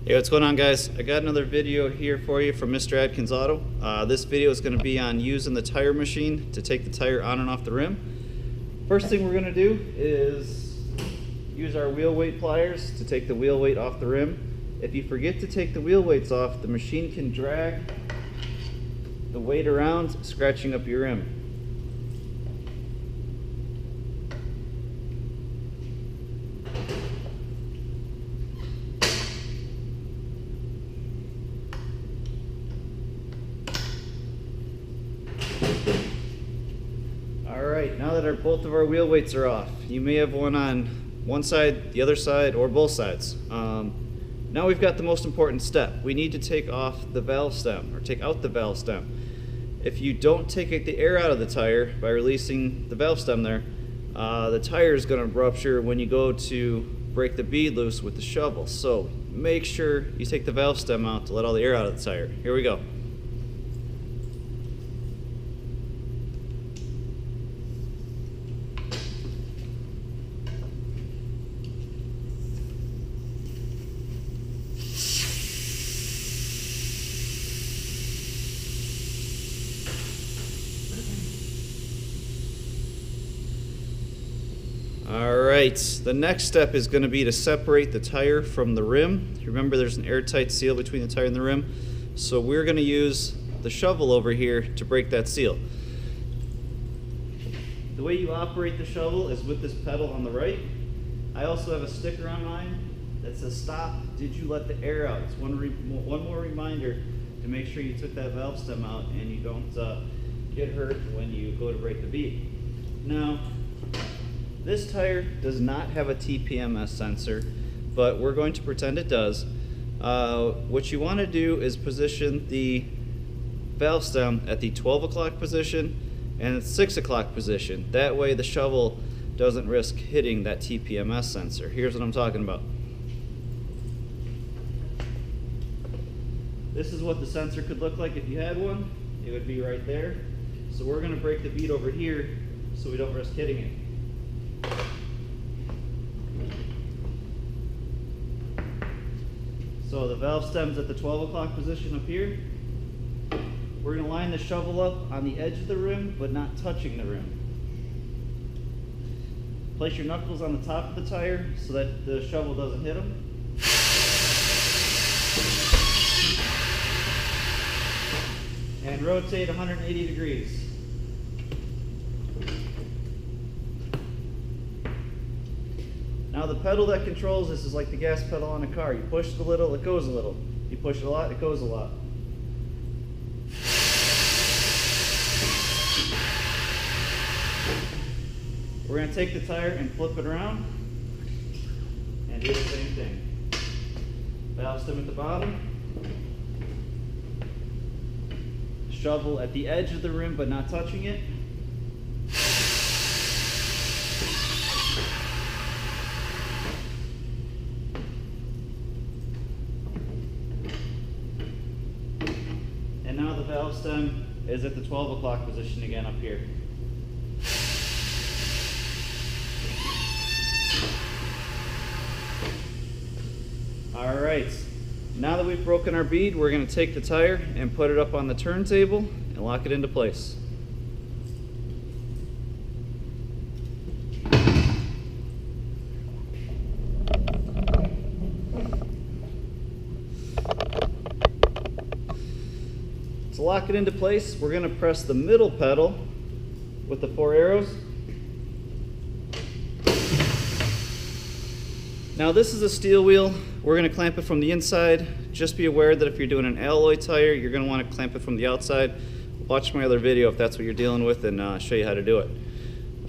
Hey, what's going on, guys? I got another video here for you from Mr. Adkins Auto. This video is going to be on using the tire machine to take the tire on and off the rim. First thing we're going to do is use our wheel weight pliers to take the wheel weight off the rim. If you forget to take the wheel weights off, the machine can drag the weight around, scratching up your rim. Alright, now that both of our wheel weights are off, you may have one on one side, the other side, or both sides. Now we've got the most important step. We need to take off the valve stem, or take out the valve stem. If you don't take the air out of the tire by releasing the valve stem there, the tire is going to rupture when you go to break the bead loose with the shovel. So make sure you take the valve stem out to let all the air out of the tire. Here we go. Alright, the next step is going to be to separate the tire from the rim. Remember, there's an airtight seal between the tire and the rim, so we're going to use the shovel over here to break that seal. The way you operate the shovel is with this pedal on the right. I also have a sticker on mine that says "Stop, did you let the air out?" It's one more reminder to make sure you took that valve stem out and you don't get hurt when you go to break the bead. Now, this tire does not have a TPMS sensor, but we're going to pretend it does. What you want to do is position the valve stem at the 12 o'clock position and the 6 o'clock position. That way the shovel doesn't risk hitting that TPMS sensor. Here's what I'm talking about. This is what the sensor could look like if you had one. It would be right there. So we're going to break the bead over here so we don't risk hitting it. So the valve stem's at the 12 o'clock position up here. We're going to line the shovel up on the edge of the rim, but not touching the rim. Place your knuckles on the top of the tire so that the shovel doesn't hit them. And rotate 180 degrees. Now the pedal that controls this is like the gas pedal on a car. You push it a little, it goes a little. You push it a lot, it goes a lot. We're going to take the tire and flip it around and do the same thing. Valve stem at the bottom. Shovel at the edge of the rim but not touching it. And now the valve stem is at the 12 o'clock position again up here. Alright, now that we've broken our bead, we're going to take the tire and put it up on the turntable and lock it into place. To lock it into place, we're going to press the middle pedal with the 4 arrows. Now this is a steel wheel. We're going to clamp it from the inside. Just be aware that if you're doing an alloy tire, you're going to want to clamp it from the outside. Watch my other video if that's what you're dealing with, and show you how to do it.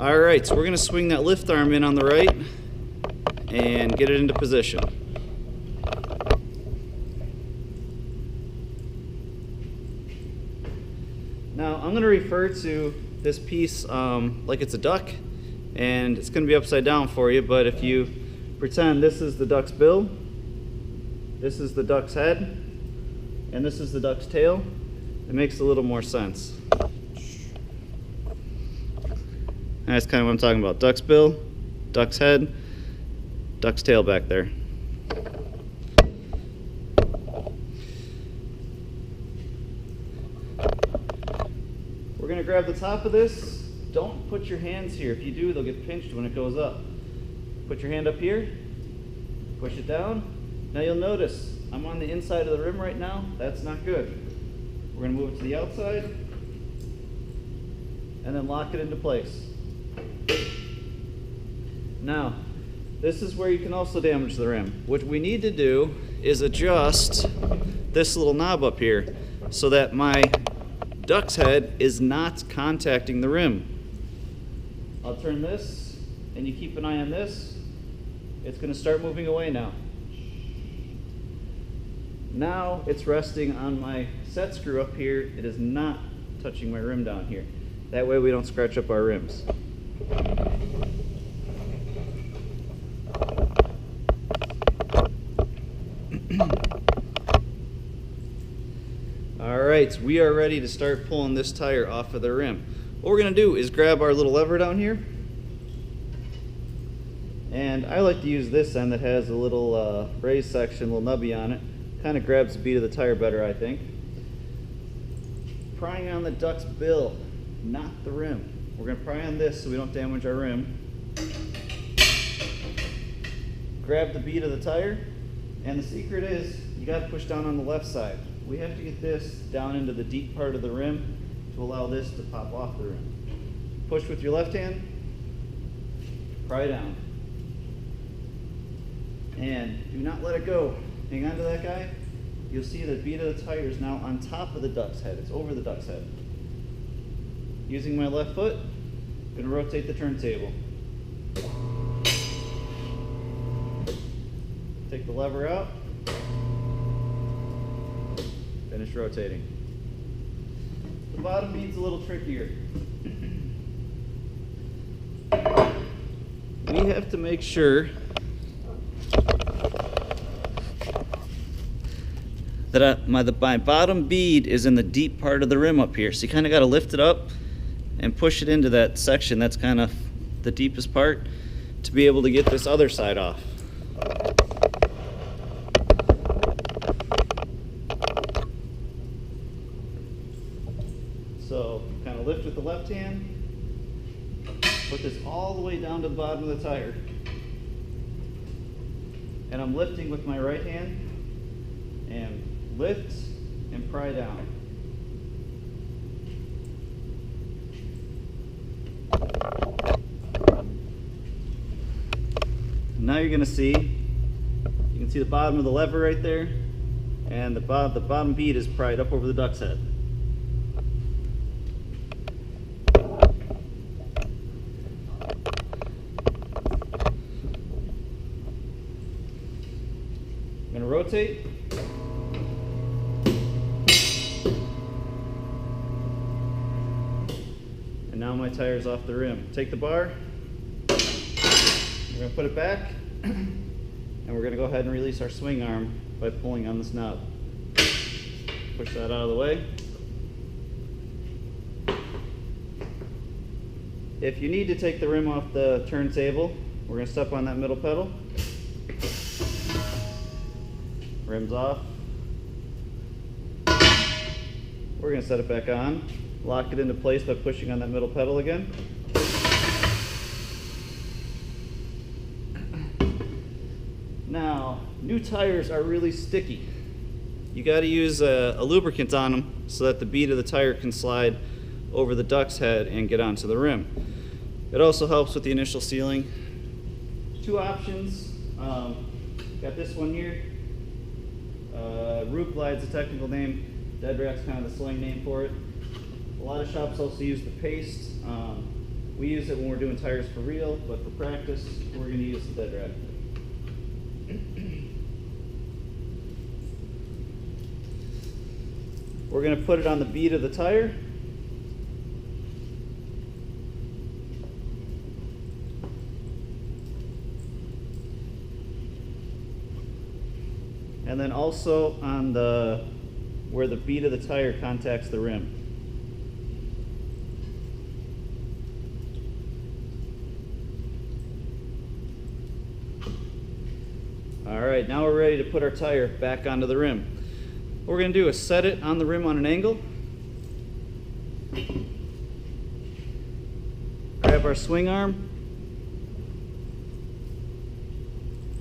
Alright, so we're going to swing that lift arm in on the right and get it into position. Now I'm going to refer to this piece like it's a duck, and it's going to be upside down for you, but if you pretend this is the duck's bill, this is the duck's head, and this is the duck's tail, it makes a little more sense. That's kind of what I'm talking about. Duck's bill, duck's head, duck's tail back there. We're gonna grab the top of this. Don't put your hands here. If you do, they'll get pinched when it goes up. Put your hand up here, push it down. Now you'll notice I'm on the inside of the rim right now. That's not good. We're gonna move it to the outside and then lock it into place. Now, this is where you can also damage the rim. What we need to do is adjust this little knob up here so that my duck's head is not contacting the rim. I'll turn this, and you keep an eye on this. It's going to start moving away now. Now it's resting on my set screw up here. It is not touching my rim down here. That way we don't scratch up our rims. Alright, we are ready to start pulling this tire off of the rim. What we're going to do is grab our little lever down here. And I like to use this end that has a little raised section, a little nubby on it. Kind of grabs the bead of the tire better, I think. Prying on the duck's bill, not the rim. We're going to pry on this so we don't damage our rim. Grab the bead of the tire. And the secret is, you got to push down on the left side. We have to get this down into the deep part of the rim to allow this to pop off the rim. Push with your left hand, pry down. And do not let it go. Hang on to that guy. You'll see the bead of the tire is now on top of the duck's head. It's over the duck's head. Using my left foot, I'm going to rotate the turntable. Take the lever out. Finish rotating. The bottom bead's a little trickier. We have to make sure that my bottom bead is in the deep part of the rim up here. So you kind of got to lift it up and push it into that section that's kind of the deepest part to be able to get this other side off. So kind of lift with the left hand, put this all the way down to the bottom of the tire. And I'm lifting with my right hand and lift and pry down. Now you're going to see, you can see the bottom of the lever right there, and the bottom bead is pried up over the duck's head. I'm going to rotate. And now my tire's off the rim. Take the bar, we're going to put it back, and we're going to go ahead and release our swing arm by pulling on this knob. Push that out of the way. If you need to take the rim off the turntable, we're going to step on that middle pedal. Rim's off. We're going to set it back on, lock it into place by pushing on that middle pedal again. Now, new tires are really sticky. You got to use a lubricant on them so that the bead of the tire can slide over the duck's head and get onto the rim. It also helps with the initial sealing. Two options. Got this one here. Root glide's a technical name. Dead rat's kind of the slang name for it. A lot of shops also use the paste. We use it when we're doing tires for real, but for practice, we're going to use the dead rat. We're going to put it on the bead of the tire. And then also on where the bead of the tire contacts the rim. All right, now we're ready to put our tire back onto the rim. What we're going to do is set it on the rim on an angle. grab our swing arm,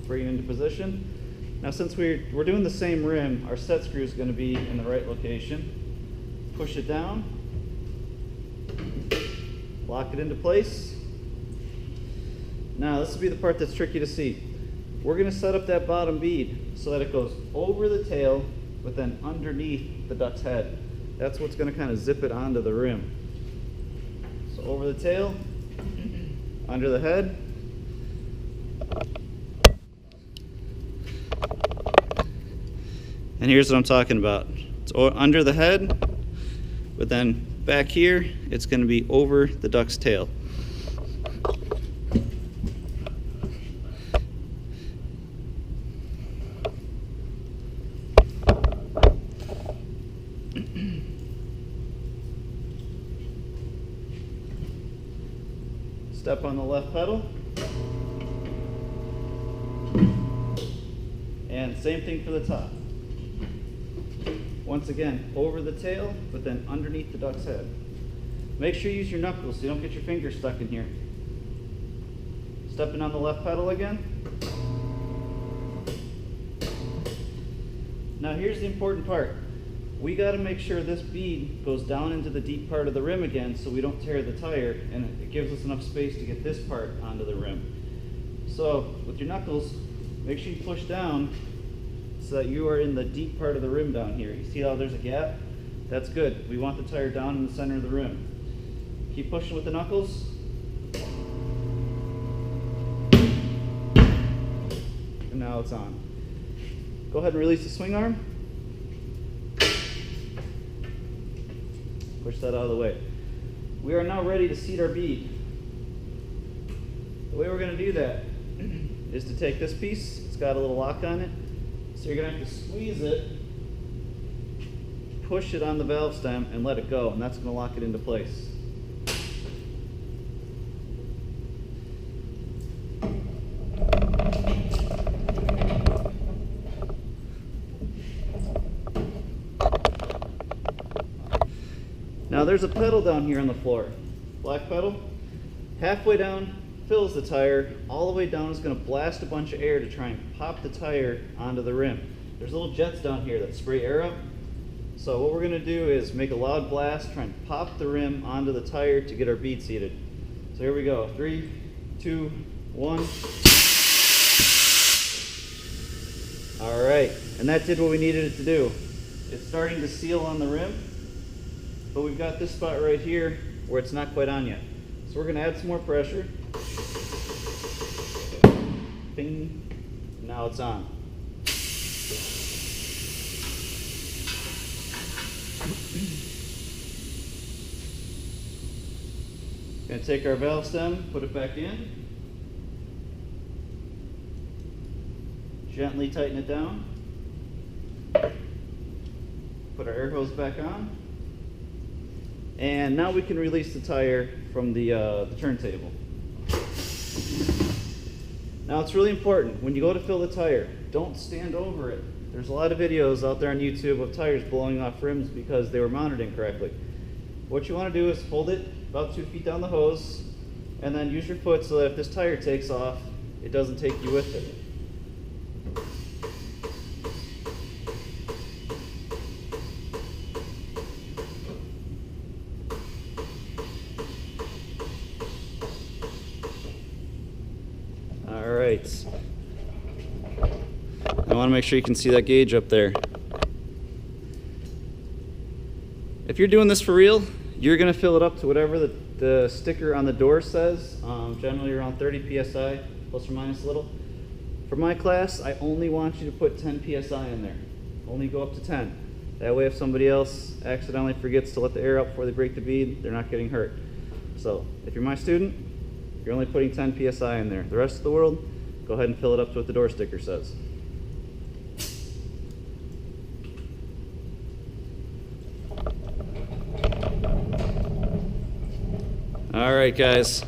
bring it into position. Now since we're doing the same rim, our set screw is going to be in the right location. Push it down, lock it into place. Now this will be the part that's tricky to see. We're going to set up that bottom bead so that it goes over the tail but then underneath the duck's head. That's what's going to kind of zip it onto the rim. So over the tail, under the head. And here's what I'm talking about. It's under the head, but then back here, it's going to be over the duck's tail. Step on the left pedal. And same thing for the top. Once again, over the tail, but then underneath the duck's head. Make sure you use your knuckles so you don't get your fingers stuck in here. Stepping on the left pedal again. Now here's the important part. We got to make sure this bead goes down into the deep part of the rim again so we don't tear the tire, and it gives us enough space to get this part onto the rim. So with your knuckles, make sure you push down so that you are in the deep part of the rim down here. You see how there's a gap? That's good. We want the tire down in the center of the rim. Keep pushing with the knuckles. And now it's on. Go ahead and release the swing arm. Push that out of the way. We are now ready to seat our bead. The way we're going to do that is to take this piece. It's got a little lock on it. So you're going to have to squeeze it, push it on the valve stem, and let it go, and that's going to lock it into place. Now there's a pedal down here on the floor, black pedal. Halfway down fills the tire, all the way down is going to blast a bunch of air to try and pop the tire onto the rim. There's little jets down here that spray air up. So what we're going to do is make a loud blast, try and pop the rim onto the tire to get our bead seated. So here we go, 3, 2, 1. All right, and that did what we needed it to do. It's starting to seal on the rim, but we've got this spot right here where it's not quite on yet. So we're going to add some more pressure. Bing. Now it's on. Going to take our valve stem, put it back in. Gently tighten it down. Put our air hose back on. And now we can release the tire from the turntable. Now it's really important, when you go to fill the tire, don't stand over it. There's a lot of videos out there on YouTube of tires blowing off rims because they were mounted incorrectly. What you want to do is hold it about 2 feet down the hose, and then use your foot so that if this tire takes off, it doesn't take you with it. Alright, I want to make sure you can see that gauge up there. If you're doing this for real, you're going to fill it up to whatever the sticker on the door says, generally around 30 psi, plus or minus a little. For my class, I only want you to put 10 psi in there. Only go up to 10. That way if somebody else accidentally forgets to let the air out before they break the bead, they're not getting hurt. So if you're my student, you're only putting 10 psi in there. The rest of the world, go ahead and fill it up to what the door sticker says. All right, guys,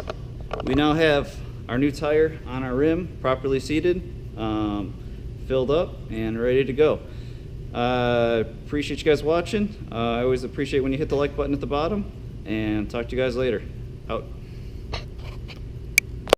we now have our new tire on our rim, properly seated, filled up, and ready to go. Appreciate you guys watching. I always appreciate when you hit the like button at the bottom, and talk to you guys later. Out.